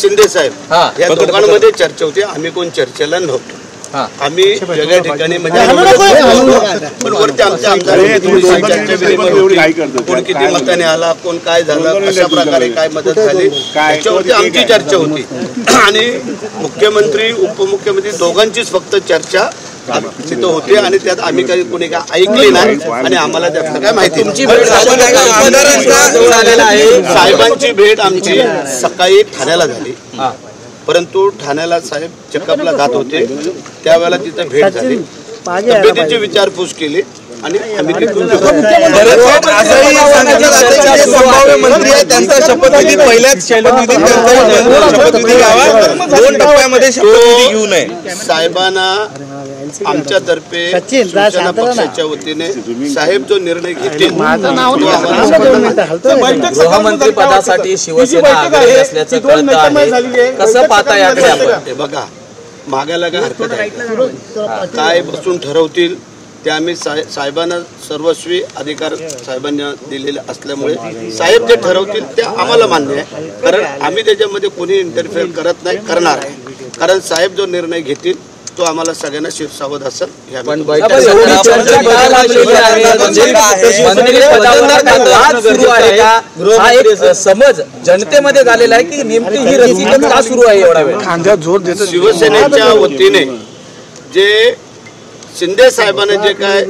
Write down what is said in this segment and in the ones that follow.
शिंदे साहेब या दोघांमध्ये चर्चा होती. आम्ही कोण चर्चेला नव्हतो. आम्ही वेगळ्या ठिकाणी म्हणजे पण वरती आमच्या कोण किती मताने आला, कोण काय झालं, कशा प्रकारे काय मदत झाली त्याच्यावरती आमची चर्चा होती. आणि मुख्यमंत्री उपमुख्यमंत्री दोघांचीच फक्त चर्चा तिथं होते आणि त्यात आम्ही काही कोणी काय ऐकले नाही आणि आम्हाला त्यातलं काय माहिती. साहेबांची भेट आमची सकाळी ठाण्याला झाली, परंतु ठाण्याला साहेब चेकअपला जात होते त्यावेळेला तिथं भेट झाली, तब्येतीची विचारपूस केली आणि आम्ही तिथून संभाव्य मंत्री आहे त्यांचा शपथविधी पहिल्याच शपथविधीत दोन टप्प्यामध्ये शपथविधी घेऊ नये. साहेबांना आमच्यातर्फे शिवसेना पक्षाच्या वतीने साहेब जो निर्णय घेतील गृहमंत्री पदासाठी शिवसेना आघाडी असल्याचं कळतं आहे. कसं पाहता याकडे आपण? बघा, मागायला काय हरकत आहे? काय बसून ठरवतील ते आम्ही साहेबांना सर्वस्वी अधिकार साहेबांना दिलेले असल्यामुळे साहेब जे ठरवतील ते आम्हाला मान्य आहे. कारण आम्ही त्याच्यामध्ये कोणी इंटरफेअर करत नाही, करणार आहे. कारण साहेब जो निर्णय घेतील तो आम्हाला सगळ्यांना शिरसावत असेल. पण समज जनतेमध्ये झालेला आहे की नेमकी ही रसिकच का सुरू आहे एवढा वेळ? शिवसेनेच्या वतीने जे शिंदे साहेबांनी जे काय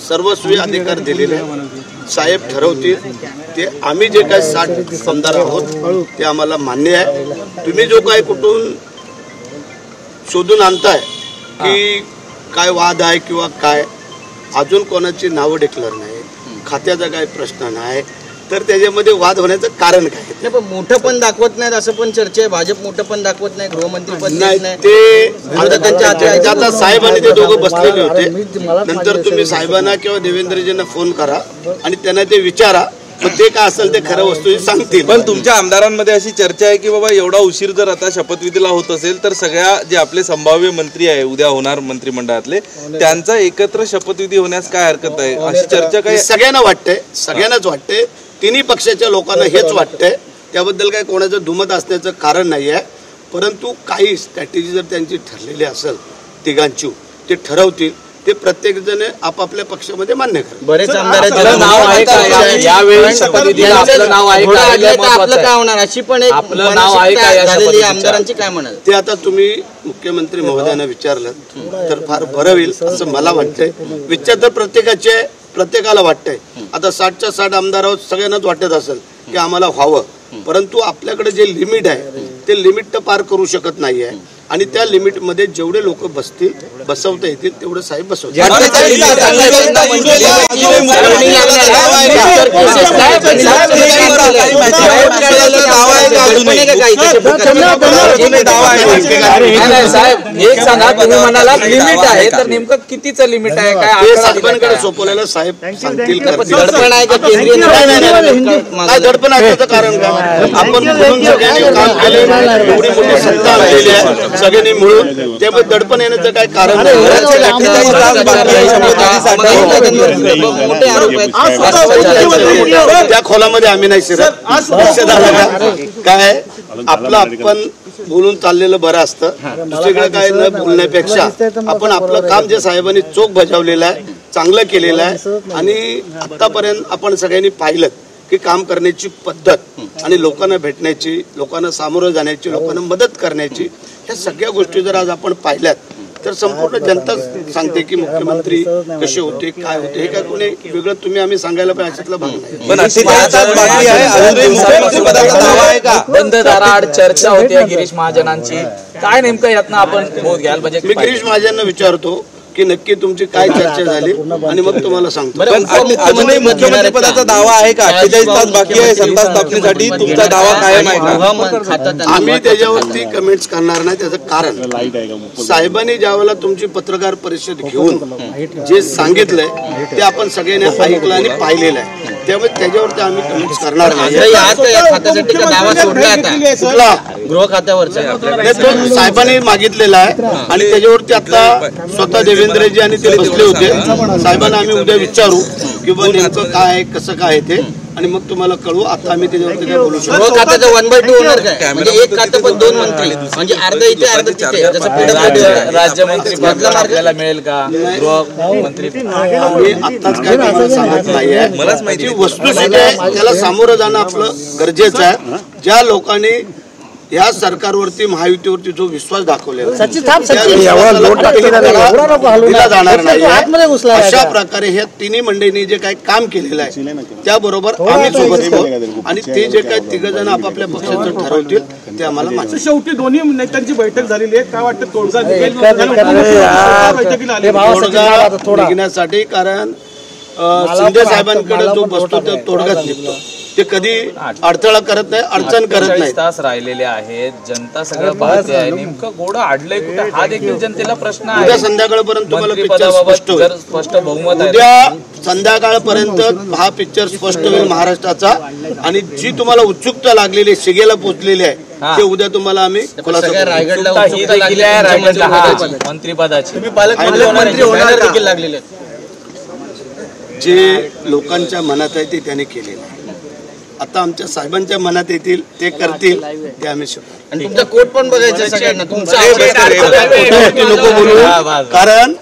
सर्वस्वी अधिकार दिलेले साहेब ठरवतील ते आम्ही जे काय 60 आमदार आहोत ते आम्हाला मान्य आहे. तुम्ही जो काय कुठून शोधून आणताय की काय वाद आहे किंवा काय, अजून कोणाची नावं डिक्लेअर नाही, खात्याचा काय प्रश्न नाही, तर त्याच्यामध्ये वाद होण्याचं कारण काय? पण मोठं पण दाखवत नाहीत असं पण चर्चा आहे. भाजप मोठं पण दाखवत नाही, गृहमंत्री पण नाही. ते आता साहेब आणि ते दोघं बसलेले होते. नंतर तुम्ही साहेबांना किंवा देवेंद्रजींना फोन करा आणि त्यांना ते विचारा, ते काय असेल ते खरं वस्तू सांगतील. पण तुमच्या आमदारांमध्ये अशी चर्चा आहे की बाबा एवढा उशीर जर आता शपथविधीला होत असेल तर सगळ्या जे आपले संभाव्य मंत्री आहे उद्या होणार मंत्रिमंडळातले त्यांचा एकत्र शपथविधी होण्यास काय हरकत आहे अशी चर्चा काय सगळ्यांना वाटतंय, सगळ्यांनाच वाटतंय. तिन्ही पक्षाच्या लोकांना हेच वाटतंय. त्याबद्दल काही कोणाचं दुमत असण्याचं कारण नाही आहे. परंतु काही स्ट्रॅटेजी जर त्यांची ठरलेली असेल तिघांची, ते ठरवतील, ते प्रत्येक जण आपापल्या पक्षामध्ये मान्य करतात. बरेच आमदार नाव आहे का यावेळी शपथविधीला? आपलं नाव आहे का? आपलं काय होणार अशी पण एक आपलं नाव आहे का या आमदारांची काय म्हणाल ते आता तुम्ही मुख्यमंत्री महोदयांना विचारलं तर फार बरं होईल असं मला वाटतंय. विचार तर प्रत्येकाला वाटतंय. आता 60च्या 60 आमदार आहोत, सगळ्यांनाच वाटत असेल की आम्हाला व्हावं, परंतु आपल्याकडे जे लिमिट आहे ते लिमिट तर पार करू शकत नाही आहे. आणि त्या लिमिट मध्ये जेवढे लोक बसवता येतील तेवढे साहेब बसवतात. साहेब एक सांगा, तुम्ही म्हणाला लिमिट आहे तर नेमकं कितीचं लिमिट आहे काय? साहेबांकडे सोपवलेलं साहेब सांगतील. दडपण आहे का केंद्रीय काय दडपण असण्याचं कारण काय? आपण सगळ्यांनी काम केले, एवढी मोठी सत्ता आलेली आहे सगळ्यांनी मिळून, त्यामुळे दडपण येण्याचं काय कारण नाही. त्या खोलामध्ये आम्ही नाही शिरत. काय आपलं आपण बोलून चाललेलं बरं असतं. दुसरीकडे काय न बोलण्यापेक्षा आपण आपलं काम जे साहेबांनी चोख बजावलेलं आहे, चांगलं केलेलं आहे. आणि आतापर्यंत आपण सगळ्यांनी पाहिलं की काम करण्याची पद्धत आणि लोकांना भेटण्याची, लोकांना सामोरं जाण्याची, लोकांना मदत करण्याची, ह्या सगळ्या गोष्टी जर आज आपण पाहिल्यात तर संपूर्ण जनता सांगते की मुख्यमंत्री कसे होते, काय होते. हे काय कोणी वेगळं तुम्ही आम्ही सांगायला पाहिजे अशातला भाग नाही. बंद दाराआड चर्चा होते गिरीश महाजनांची, काय नेमकं यातनं आपण बोध घ्याल? म्हणजे मी गिरीश महाजनांना विचारतो की नक्की तुमची काय चर्चा झाली आणि मग तुम्हाला सांगतो. अजूनही मुख्यमंत्री पदाचा दावा आहे का? 48 तास बाकी आहे सत्ता स्थापनेसाठी, तुमचा दावा कायम आहे का? आम्ही त्याच्यावरती कमेंट्स करणार नाही. त्याचं कारण साहेबांनी ज्यावेळेला तुमची पत्रकार परिषद घेऊन जे सांगितलंय ते आपण सगळ्यांनी ऐकलं आणि पाहिलेलं आहे. त्यामुळे त्याच्यावरती आम्ही कमेंट्स करणार नाही. गृह खात्यावरचा साहेबांनी मागितलेला आहे आणि त्याच्यावरती आता स्वतः देवेंद्रजी आणि ते बसले होते. साहेबांना आम्ही उद्या विचारू किंवा नेमकं काय आहे, कसं काय आहे ते, आणि मग तुम्हाला कळवू. आता आम्ही त्याच्यावरती काय बोलू शकतो. खात्याचं 1/2 होणार काय? म्हणजे एक खातं पण 2 मंत्री, म्हणजे अर्ध इथे अर्ध तिथे. जसं PWD आहे. राज्यमंत्री पद आपल्याला मिळेल का? गृहमंत्री आम्ही आत्ताच काय तुम्हाला सांगत नाहीये. मलाच माहिती वस्तुस्थिती आहे, त्याला सामोरं जाणं आपलं गरजेचं आहे. ज्या लोकांनी या सरकारवरती, महायुतीवरती जो विश्वास दाखवलेला आहे, दिला जाणार नाही. अशा प्रकारे ह्या तिन्ही मंडळींनी जे काही काम केलेलं आहे त्याबरोबर आम्ही सोबत आहोत, आणि ते जे काही तिघ जण आपापल्या पक्षाचं ठरवतील ते आम्हाला माहिती. शेवटी दोन्ही नेत्यांची बैठक झालेली आहे. काय वाटतं तोडगा निघेल? तोडगा निघण्यासाठी, कारण शिंदे साहेबांकडे जो बसतो तो तोडगाच निघतो. ते कधी अडथळा करत नाही, अडचण करत नाही. 40 तास राहिलेले आहेत, जनता सगळं पाहते आहे. नेमकं घोडं अडलंय कुठे हा देखील जनतेला प्रश्न आहे. उद्या संध्याकाळपर्यंत तुम्हाला पिक्चर स्पष्ट होईल. स्पष्ट बहुमत आहे. उद्या संध्याकाळपर्यंत हा पिक्चर स्पष्ट होईल महाराष्ट्राचा, आणि जी तुम्हाला उत्सुकता लागलेली आहे, शिगेला पोहोचलेली आहे, ते उद्या तुम्हाला आम्ही खुलासा करू. रायगडला ही देखील आहे रायगडला मंत्रिपदाची. पालकमंत्री होणार देखील लागलेले आहेत. जे लोकांच्या मनात आहे ते त्याने केलेलं आहे. आता आमच्या साहेबांच्या मनात येतील ते करतील, ते आम्ही शिकू. आणि तुमचा कोट पण बघायचं सगळ्यांना. तुमचा नको बोलू, कारण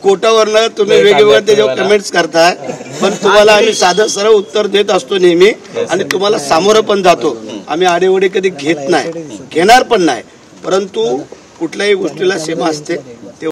कोटावरनं तुम्ही वेगवेगळ्या त्याच्यावर कमेंट्स करताय, पण तुम्हाला आम्ही साधं सरळ उत्तर देत असतो नेहमी, आणि तुम्हाला सामोरं पण जातो. आम्ही आडेवडे कधी घेत नाही, घेणार पण नाही, परंतु कुठल्याही गोष्टीला सीमा असते.